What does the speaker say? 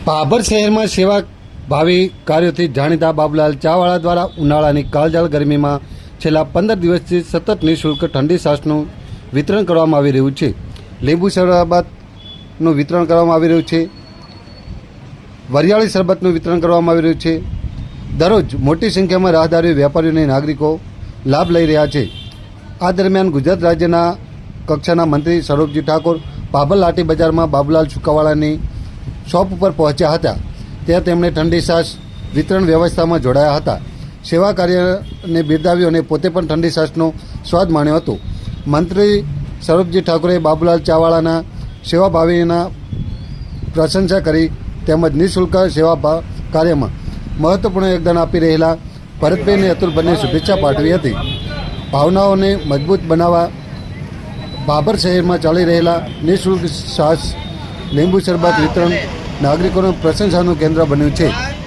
ભાભર શહેરમાં સેવા ભાવી કાર્યોથી જાણીતા બાબુલાલ ચાવાળા દ્વારા ઉનાળાની કાળઝાળ ગરમીમાં છેલ્લા 15 દિવસથી સતત નિઃશુલ્ક ઠંડી છાશનું વિતરણ કરવામાં આવી રહ્યું છે. લીંબુ શરબતનું વિતરણ કરવામાં આવી રહ્યું છે. વરિયાળી શરબતનું વિતરણ કરવામાં આવી રહ્યું છે. દરરોજ મોટી સંખ્યામાં રાહદારીઓ, વેપારીઓ અને નાગરિકો લાભ લઈ રહ્યા છે. આ દરમિયાન ગુજરાત રાજ્યના કક્ષાના મંત્રી સૌરભજી ઠાકોર ભાભર લાઠી બજારમાં બાબુલાલ છુક્કાવાળાની શોપ ઉપર પહોંચ્યા હતા. ત્યાં તેમણે ઠંડી છાશ વિતરણ વ્યવસ્થામાં જોડાયા હતા. સેવા કાર્યને બિરદાવ્યું અને પોતે પણ ઠંડી છાશનો સ્વાદ માણ્યો હતો. મંત્રી સૌરભજી ઠાકોરે બાબુલાલ ચાવાળાના સેવાભાવીના પ્રશંસા કરી તેમજ નિઃશુલ્ક સેવા કાર્યમાં મહત્વપૂર્ણ યોગદાન આપી રહેલા ભરતભાઈ અને અતુલભાઈને શુભેચ્છા પાઠવી હતી. ભાવનાઓને મજબૂત બનાવવા ભાભર શહેરમાં ચાલી રહેલા નિઃશુલ્ક છાશ લીંબુ શરબત વિતરણ નાગરિકોની પ્રશંસાનું કેન્દ્ર બન્યું છે.